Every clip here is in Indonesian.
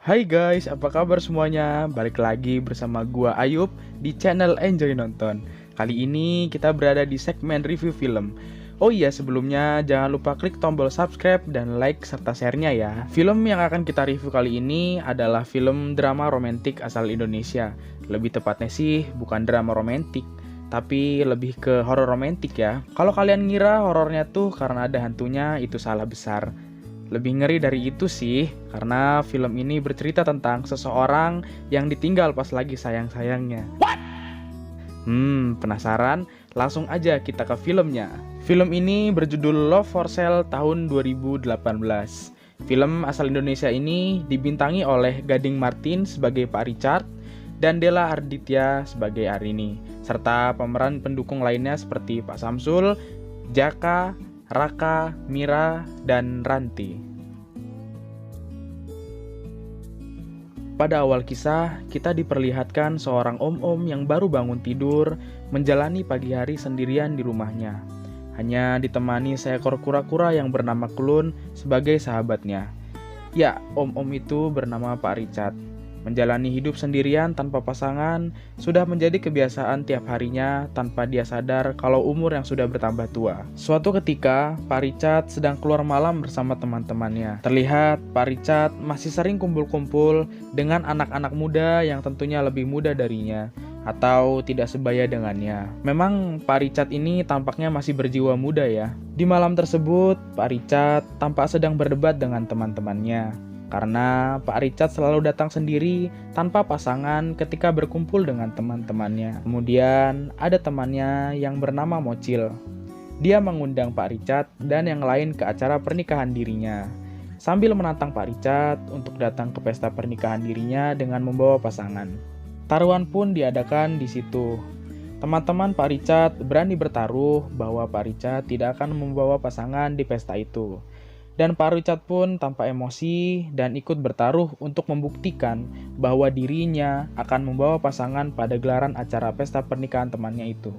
Hai guys, apa kabar semuanya? Balik lagi bersama gua Ayub di channel Enjoy Nonton. Kali ini kita berada di segmen review film. Oh iya, sebelumnya jangan lupa klik tombol subscribe dan like serta share-nya ya. Film yang akan kita review kali ini adalah film drama romantik asal Indonesia. Lebih tepatnya sih bukan drama romantik, tapi lebih ke horor romantik ya. Kalau kalian ngira horornya tuh karena ada hantunya, itu salah besar. Lebih ngeri dari itu sih, karena film ini bercerita tentang seseorang yang ditinggal pas lagi sayang-sayangnya. Penasaran? Langsung aja kita ke filmnya. Film ini berjudul Love for Sale tahun 2018. Film asal Indonesia ini dibintangi oleh Gading Martin sebagai Pak Richard dan Della Arditya sebagai Arini, serta pemeran pendukung lainnya seperti Pak Samsul, Jaka, Raka, Mira, dan Ranti. Pada awal kisah, kita diperlihatkan seorang om-om yang baru bangun tidur menjalani pagi hari sendirian di rumahnya. Hanya ditemani seekor kura-kura yang bernama Klun sebagai sahabatnya. Ya, om-om itu bernama Pak Richard. Menjalani hidup sendirian tanpa pasangan sudah menjadi kebiasaan tiap harinya tanpa dia sadar kalau umur yang sudah bertambah tua. Suatu ketika, Pak Richard sedang keluar malam bersama teman-temannya. Terlihat Pak Richard masih sering kumpul-kumpul dengan anak-anak muda yang tentunya lebih muda darinya atau tidak sebaya dengannya. Memang Pak Richard ini tampaknya masih berjiwa muda ya. Di malam tersebut, Pak Richard tampak sedang berdebat dengan teman-temannya. Karena Pak Richard selalu datang sendiri tanpa pasangan ketika berkumpul dengan teman-temannya. Kemudian ada temannya yang bernama Mocil. Dia mengundang Pak Richard dan yang lain ke acara pernikahan dirinya, sambil menantang Pak Richard untuk datang ke pesta pernikahan dirinya dengan membawa pasangan. Taruhan pun diadakan di situ. Teman-teman Pak Richard berani bertaruh bahwa Pak Richard tidak akan membawa pasangan di pesta itu. Dan Pak Richard pun tampak emosi dan ikut bertaruh untuk membuktikan bahwa dirinya akan membawa pasangan pada gelaran acara pesta pernikahan temannya itu.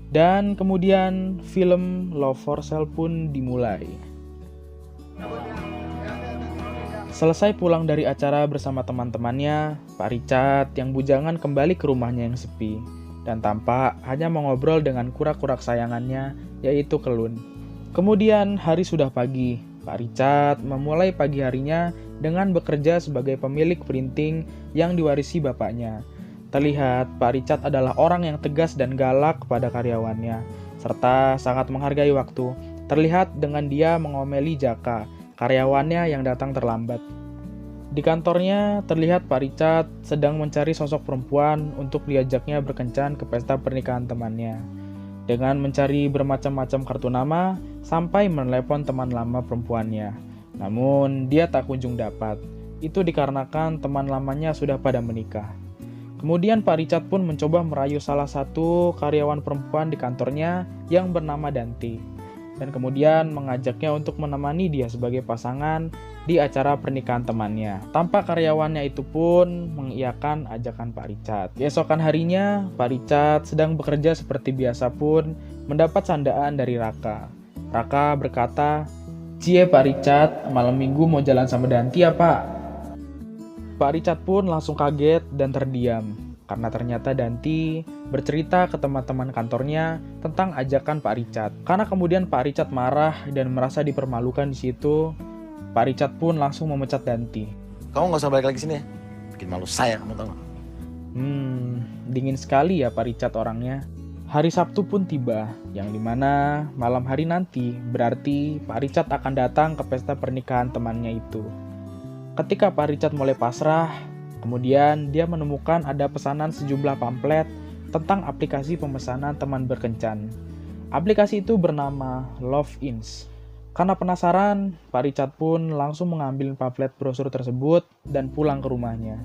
Dan kemudian film Love for Sale pun dimulai. Selesai pulang dari acara bersama teman-temannya, Pak Richard yang bujangan kembali ke rumahnya yang sepi. Dan tampak hanya mengobrol dengan kura-kura kesayangannya, yaitu Kelun. Kemudian hari sudah pagi. Pak Richard memulai pagi harinya dengan bekerja sebagai pemilik printing yang diwarisi bapaknya. Terlihat Pak Richard adalah orang yang tegas dan galak kepada karyawannya, serta sangat menghargai waktu. Terlihat dengan dia mengomeli Jaka, karyawannya yang datang terlambat. Di kantornya terlihat Pak Richard sedang mencari sosok perempuan untuk diajaknya berkencan ke pesta pernikahan temannya. Dengan mencari bermacam-macam kartu nama, sampai menelepon teman lama perempuannya. Namun, dia tak kunjung dapat. Itu dikarenakan teman lamanya sudah pada menikah. Kemudian Pak Richard pun mencoba merayu salah satu karyawan perempuan di kantornya yang bernama Danti. Dan kemudian mengajaknya untuk menemani dia sebagai pasangan di acara pernikahan temannya. Tampak karyawannya itu pun mengiyakan ajakan Pak Richard. Keesokan harinya, Pak Richard sedang bekerja seperti biasa pun mendapat sandaan dari Raka. Raka berkata, "Cie Pak Richard, malam minggu mau jalan sama Danti ya Pak?" Pak Richard pun langsung kaget dan terdiam. Karena ternyata Danti bercerita ke teman-teman kantornya tentang ajakan Pak Richard. Karena kemudian Pak Richard marah dan merasa dipermalukan di situ, Pak Richard pun langsung memecat Danti. "Kamu gak usah balik lagi sini ya, bikin malu saya, kamu tau gak?" Dingin sekali ya Pak Richard orangnya. Hari Sabtu pun tiba, yang dimana malam hari nanti berarti Pak Richard akan datang ke pesta pernikahan temannya itu. Ketika Pak Richard mulai pasrah, kemudian dia menemukan ada pesanan sejumlah pamflet tentang aplikasi pemesanan teman berkencan. Aplikasi itu bernama Love Ins. Karena penasaran, Pak Richard pun langsung mengambil pamflet brosur tersebut dan pulang ke rumahnya.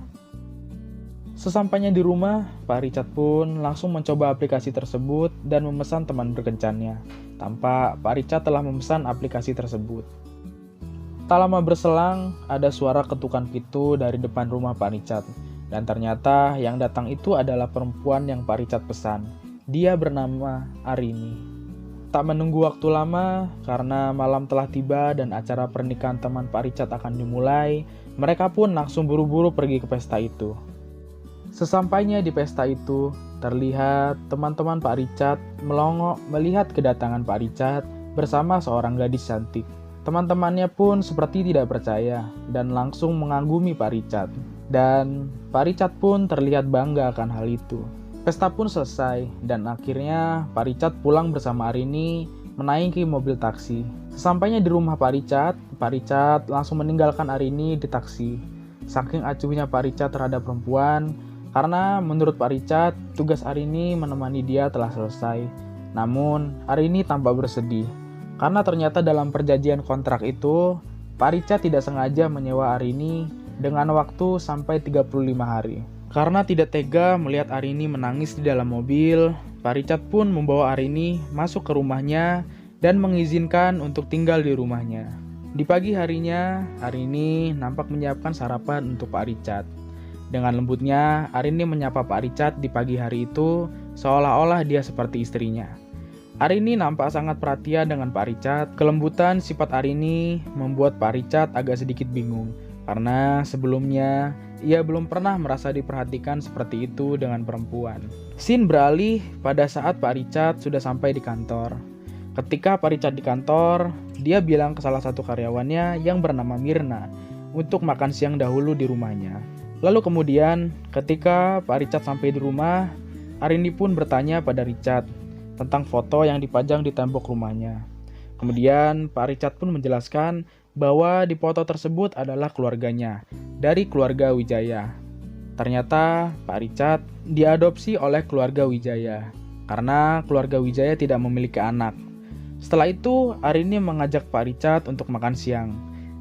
Sesampainya di rumah, Pak Richard pun langsung mencoba aplikasi tersebut dan memesan teman berkencannya. Tampak Pak Richard telah memesan aplikasi tersebut. Tak lama berselang, ada suara ketukan pintu dari depan rumah Pak Richard. Dan ternyata yang datang itu adalah perempuan yang Pak Richard pesan. Dia bernama Arini. Tak menunggu waktu lama, karena malam telah tiba dan acara pernikahan teman Pak Richard akan dimulai, mereka pun langsung buru-buru pergi ke pesta itu. Sesampainya di pesta itu, terlihat teman-teman Pak Richard melongo melihat kedatangan Pak Richard bersama seorang gadis cantik. Teman-temannya pun seperti tidak percaya dan langsung mengagumi Pak Richard. Dan Pak Richard pun terlihat bangga akan hal itu. Pesta pun selesai dan akhirnya Pak Richard pulang bersama Arini menaiki mobil taksi. Sesampainya di rumah Pak Richard langsung meninggalkan Arini di taksi. Saking acuhnya Pak Richard terhadap perempuan, karena menurut Pak Richard, tugas Arini menemani dia telah selesai. Namun, Arini tampak bersedih. Karena ternyata dalam perjanjian kontrak itu, Pak Richard tidak sengaja menyewa Arini dengan waktu sampai 35 hari. Karena tidak tega melihat Arini menangis di dalam mobil, Pak Richard pun membawa Arini masuk ke rumahnya dan mengizinkan untuk tinggal di rumahnya. Di pagi harinya, Arini nampak menyiapkan sarapan untuk Pak Richard. Dengan lembutnya, Arini menyapa Pak Richard di pagi hari itu seolah-olah dia seperti istrinya. Arini nampak sangat perhatian dengan Pak Richard. Kelembutan sifat Arini membuat Pak Richard agak sedikit bingung. Karena sebelumnya, ia belum pernah merasa diperhatikan seperti itu dengan perempuan. Scene beralih pada saat Pak Richard sudah sampai di kantor. Ketika Pak Richard di kantor, dia bilang ke salah satu karyawannya yang bernama Mirna untuk makan siang dahulu di rumahnya. Lalu kemudian, ketika Pak Richard sampai di rumah, Arini pun bertanya pada Richard tentang foto yang dipajang di tembok rumahnya. Kemudian Pak Richard pun menjelaskan bahwa di foto tersebut adalah keluarganya, dari keluarga Wijaya. Ternyata Pak Richard diadopsi oleh keluarga Wijaya, karena keluarga Wijaya tidak memiliki anak. Setelah itu, Arini mengajak Pak Richard untuk makan siang.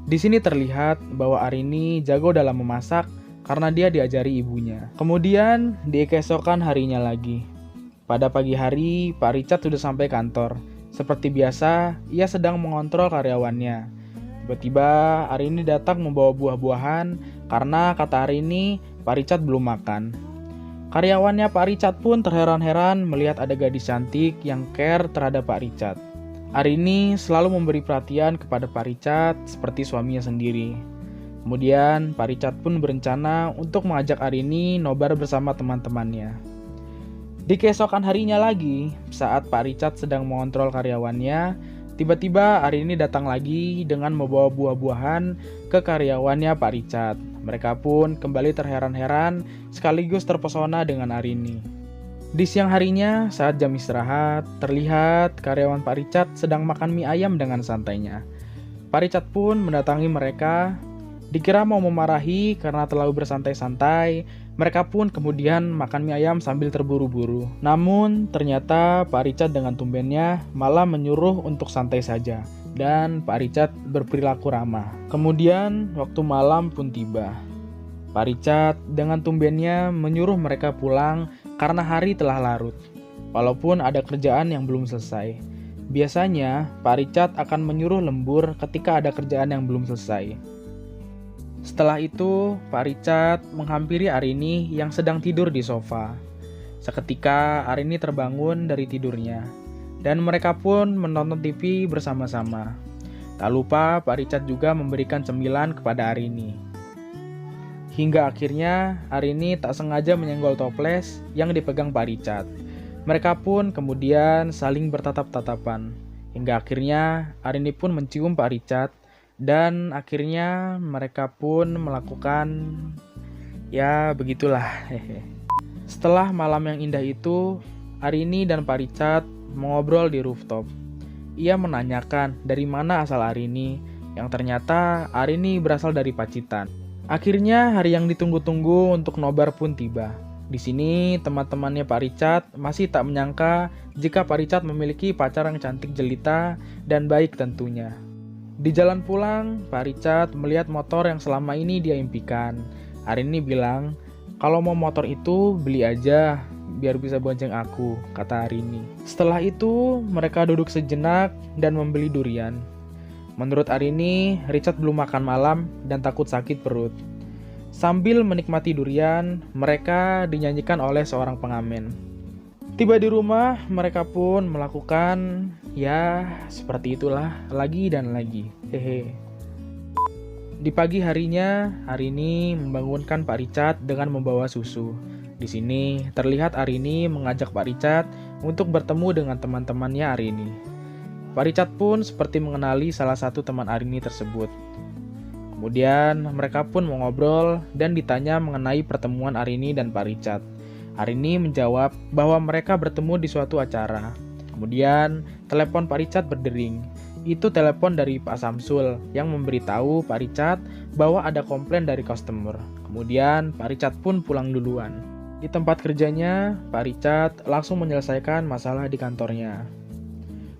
Di sini terlihat bahwa Arini jago dalam memasak karena dia diajari ibunya. Kemudian, di keesokan harinya lagi. Pada pagi hari, Pak Richard sudah sampai kantor. Seperti biasa, ia sedang mengontrol karyawannya. Tiba-tiba Arini datang membawa buah-buahan karena kata Arini, Pak Richard belum makan. Karyawannya Pak Richard pun terheran-heran melihat ada gadis cantik yang care terhadap Pak Richard. Arini selalu memberi perhatian kepada Pak Richard seperti suaminya sendiri. Kemudian Pak Richard pun berencana untuk mengajak Arini nobar bersama teman-temannya. Di keesokan harinya lagi, saat Pak Richard sedang mengontrol karyawannya, tiba-tiba Arini datang lagi dengan membawa buah-buahan ke karyawannya Pak Richard. Mereka pun kembali terheran-heran sekaligus terpesona dengan Arini. Di siang harinya, saat jam istirahat, terlihat karyawan Pak Richard sedang makan mie ayam dengan santainya. Pak Richard pun mendatangi mereka. Dikira mau memarahi karena terlalu bersantai-santai, mereka pun kemudian makan mie ayam sambil terburu-buru. Namun ternyata Pak Richard dengan tumbennya malah menyuruh untuk santai saja. Dan Pak Richard berperilaku ramah. Kemudian waktu malam pun tiba. Pak Richard dengan tumbennya menyuruh mereka pulang karena hari telah larut. Walaupun ada kerjaan yang belum selesai. Biasanya Pak Richard akan menyuruh lembur ketika ada kerjaan yang belum selesai. Setelah itu, Pak Richard menghampiri Arini yang sedang tidur di sofa. Seketika Arini terbangun dari tidurnya, dan mereka pun menonton TV bersama-sama. Tak lupa Pak Richard juga memberikan cemilan kepada Arini. Hingga akhirnya Arini tak sengaja menyenggol toples yang dipegang Pak Richard. Mereka pun kemudian saling bertatap-tatapan. Hingga akhirnya Arini pun mencium Pak Richard. Dan akhirnya mereka pun melakukan, ya begitulah. Setelah malam yang indah itu, Arini dan Pak Richard mengobrol di rooftop. Ia menanyakan dari mana asal Arini, yang ternyata Arini berasal dari Pacitan. Akhirnya hari yang ditunggu-tunggu untuk nobar pun tiba. Di sini teman-temannya Pak Richard masih tak menyangka jika Pak Richard memiliki pacar yang cantik jelita dan baik tentunya. Di jalan pulang, Pak Richard melihat motor yang selama ini dia impikan. Arini bilang, kalau mau motor itu beli aja, biar bisa bonceng aku, kata Arini. Setelah itu, mereka duduk sejenak dan membeli durian. Menurut Arini, Richard belum makan malam dan takut sakit perut. Sambil menikmati durian, mereka dinyanyikan oleh seorang pengamen. Tiba di rumah, mereka pun melakukan ya seperti itulah lagi dan lagi. Hehe. Di pagi harinya, Arini membangunkan Pak Richard dengan membawa susu. Di sini terlihat Arini mengajak Pak Richard untuk bertemu dengan teman-temannya Arini. Pak Richard pun seperti mengenali salah satu teman Arini tersebut. Kemudian mereka pun mengobrol dan ditanya mengenai pertemuan Arini dan Pak Richard. Arini menjawab bahwa mereka bertemu di suatu acara. Kemudian telepon Pak Richard berdering. Itu telepon dari Pak Samsul yang memberitahu Pak Richard bahwa ada komplain dari customer. Kemudian Pak Richard pun pulang duluan. Di tempat kerjanya, Pak Richard langsung menyelesaikan masalah di kantornya.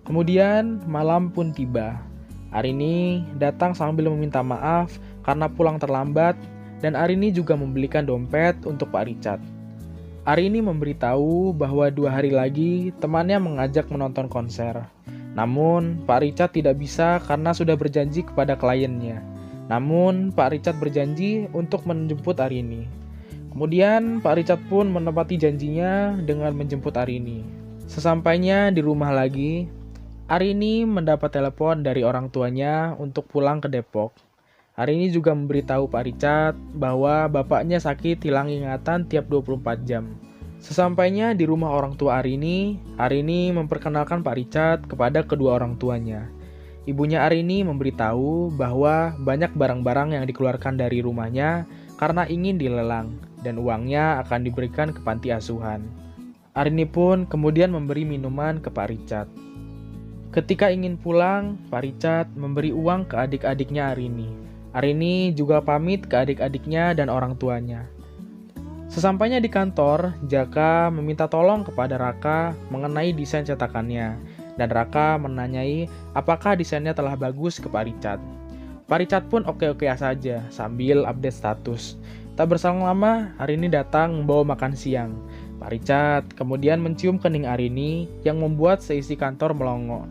Kemudian malam pun tiba. Arini datang sambil meminta maaf karena pulang terlambat dan Arini juga membelikan dompet untuk Pak Richard. Arini memberitahu bahwa 2 hari lagi temannya mengajak menonton konser. Namun Pak Richard tidak bisa karena sudah berjanji kepada kliennya. Namun Pak Richard berjanji untuk menjemput Arini. Kemudian Pak Richard pun menepati janjinya dengan menjemput Arini. Sesampainya di rumah lagi, Arini mendapat telepon dari orang tuanya untuk pulang ke Depok. Arini juga memberitahu Pak Richard bahwa bapaknya sakit hilang ingatan tiap 24 jam. Sesampainya di rumah orang tua Arini memperkenalkan Pak Richard kepada kedua orang tuanya. Ibunya Arini memberitahu bahwa banyak barang-barang yang dikeluarkan dari rumahnya karena ingin dilelang dan uangnya akan diberikan ke panti asuhan. Arini pun kemudian memberi minuman ke Pak Richard. Ketika ingin pulang, Pak Richard memberi uang ke adik-adiknya Arini. Arini juga pamit ke adik-adiknya dan orang tuanya. Sesampainya di kantor, Jaka meminta tolong kepada Raka mengenai desain cetakannya. Dan Raka menanyai apakah desainnya telah bagus ke Pak Richard. Pak Richard pun oke-oke saja sambil update status. Tak berselang lama, Arini datang membawa makan siang. Pak Richard kemudian mencium kening Arini yang membuat seisi kantor melongo.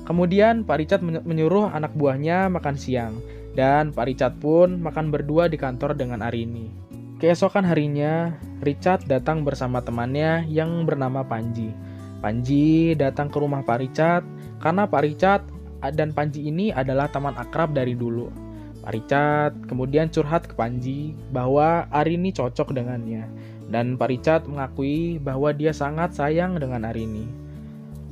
Kemudian Pak Richard menyuruh anak buahnya makan siang. Dan Pak Richard pun makan berdua di kantor dengan Arini. Keesokan harinya, Richard datang bersama temannya yang bernama Panji. Panji datang ke rumah Pak Richard karena Pak Richard dan Panji ini adalah teman akrab dari dulu. Pak Richard kemudian curhat ke Panji bahwa Arini cocok dengannya. Dan Pak Richard mengakui bahwa dia sangat sayang dengan Arini.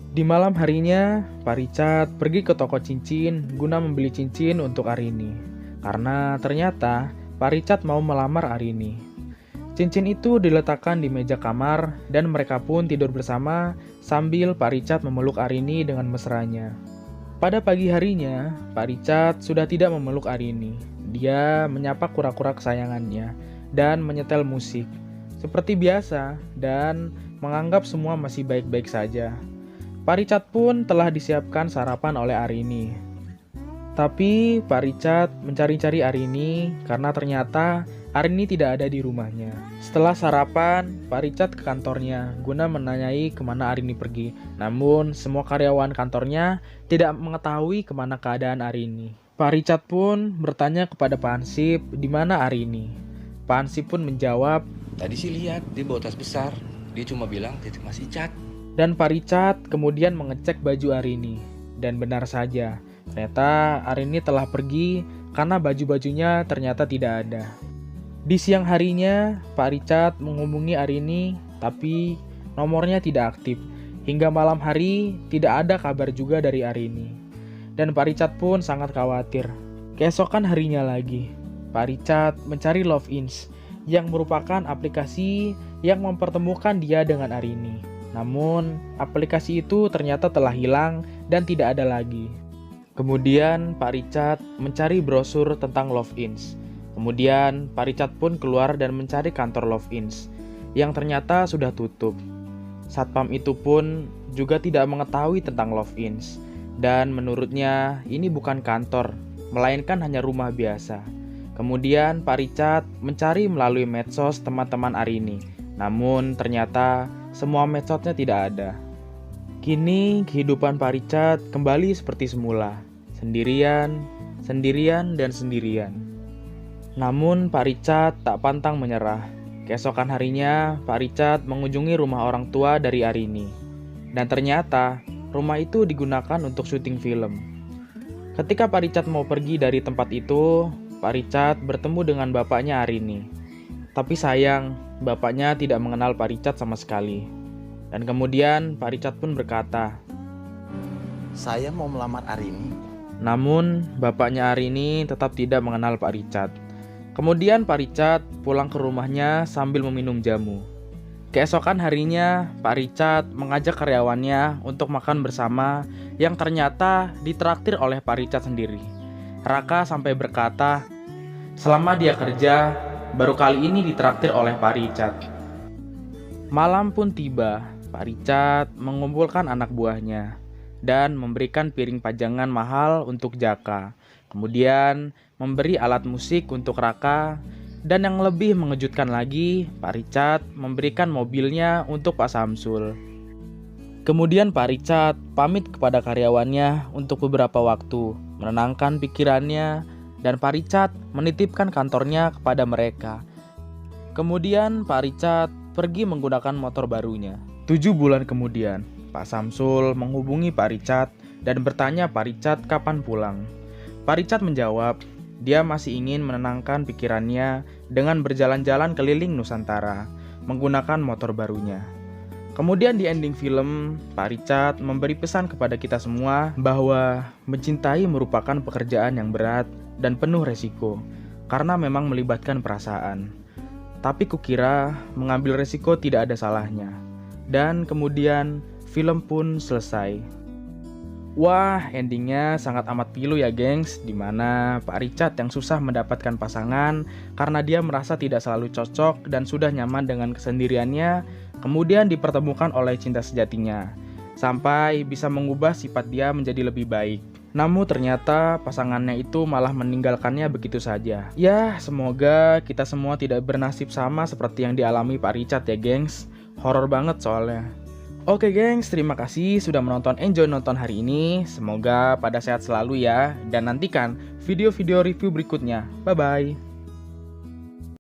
Di malam harinya, Pak Richard pergi ke toko cincin guna membeli cincin untuk Arini. Karena ternyata Pak Richard mau melamar Arini. Cincin itu diletakkan di meja kamar dan mereka pun tidur bersama sambil Pak Richard memeluk Arini dengan mesranya. Pada pagi harinya, Pak Richard sudah tidak memeluk Arini. Dia menyapa kura-kura kesayangannya dan menyetel musik. Seperti biasa dan menganggap semua masih baik-baik saja. Pak Richard pun telah disiapkan sarapan oleh Arini. Tapi Pak Richard mencari-cari Arini karena ternyata Arini tidak ada di rumahnya. Setelah sarapan, Pak Richard ke kantornya guna menanyai kemana Arini pergi. Namun semua karyawan kantornya tidak mengetahui kemana keadaan Arini. Pak Richard pun bertanya kepada Pak Hansip di mana Arini. Pak Hansip pun menjawab, "Tadi sih lihat dia bawa tas besar. Dia cuma bilang titip Mas Icat." Dan Pak Richard kemudian mengecek baju Arini. Dan benar saja, ternyata Arini telah pergi karena baju-bajunya ternyata tidak ada. Di siang harinya, Pak Richard menghubungi Arini, tapi nomornya tidak aktif. Hingga malam hari, tidak ada kabar juga dari Arini. Dan Pak Richard pun sangat khawatir. Keesokan harinya lagi, Pak Richard mencari Love-ins, yang merupakan aplikasi yang mempertemukan dia dengan Arini. Namun, aplikasi itu ternyata telah hilang dan tidak ada lagi. Kemudian, Pak Richard mencari brosur tentang Love-ins. Kemudian, Pak Richard pun keluar dan mencari kantor Love-ins, yang ternyata sudah tutup. Satpam itu pun juga tidak mengetahui tentang Love-ins. Dan menurutnya, ini bukan kantor, melainkan hanya rumah biasa. Kemudian, Pak Richard mencari melalui medsos teman-teman Arini. Namun, ternyata semua medsosnya tidak ada. Kini kehidupan Pak Richard kembali seperti semula, sendirian, dan sendirian. Namun Pak Richard tak pantang menyerah. Keesokan harinya, Pak Richard mengunjungi rumah orang tua dari Arini. Dan ternyata, rumah itu digunakan untuk syuting film. Ketika Pak Richard mau pergi dari tempat itu, Pak Richard bertemu dengan bapaknya Arini. Tapi sayang, bapaknya tidak mengenal Pak Richard sama sekali. Dan kemudian Pak Richard pun berkata, Saya mau melamar Arini. namun bapaknya Arini tetap tidak mengenal Pak Richard. Kemudian Pak Richard pulang ke rumahnya sambil meminum jamu. Keesokan harinya, Pak Richard mengajak karyawannya untuk makan bersama yang ternyata ditraktir oleh Pak Richard sendiri. Raka sampai berkata, selama dia kerja, baru kali ini ditraktir oleh Pak Richard. Malam pun tiba, Pak Richard mengumpulkan anak buahnya dan memberikan piring pajangan mahal untuk Jaka. Kemudian memberi alat musik untuk Raka, dan yang lebih mengejutkan lagi, Pak Richard memberikan mobilnya untuk Pak Samsul. Kemudian Pak Richard pamit kepada karyawannya untuk beberapa waktu, menenangkan pikirannya, dan Pak Richard menitipkan kantornya kepada mereka. Kemudian Pak Richard pergi menggunakan motor barunya. 7 bulan kemudian, Pak Samsul menghubungi Pak Richard dan bertanya Pak Richard kapan pulang. Pak Richard menjawab, dia masih ingin menenangkan pikirannya dengan berjalan-jalan keliling Nusantara menggunakan motor barunya. Kemudian di ending film, Pak Richard memberi pesan kepada kita semua bahwa mencintai merupakan pekerjaan yang berat dan penuh resiko karena memang melibatkan perasaan. Tapi kukira mengambil resiko tidak ada salahnya. Dan kemudian film pun selesai. Wah, endingnya sangat amat pilu ya gengs, dimana Pak Richard yang susah mendapatkan pasangan karena dia merasa tidak selalu cocok dan sudah nyaman dengan kesendiriannya, kemudian dipertemukan oleh cinta sejatinya, sampai bisa mengubah sifat dia menjadi lebih baik. Namun ternyata pasangannya itu malah meninggalkannya begitu saja. Ya, semoga kita semua tidak bernasib sama seperti yang dialami Pak Richard ya gengs, horor banget soalnya. Oke gengs, terima kasih sudah menonton Enjoy Nonton hari ini. Semoga pada sehat selalu ya. Dan nantikan video-video review berikutnya. Bye-bye.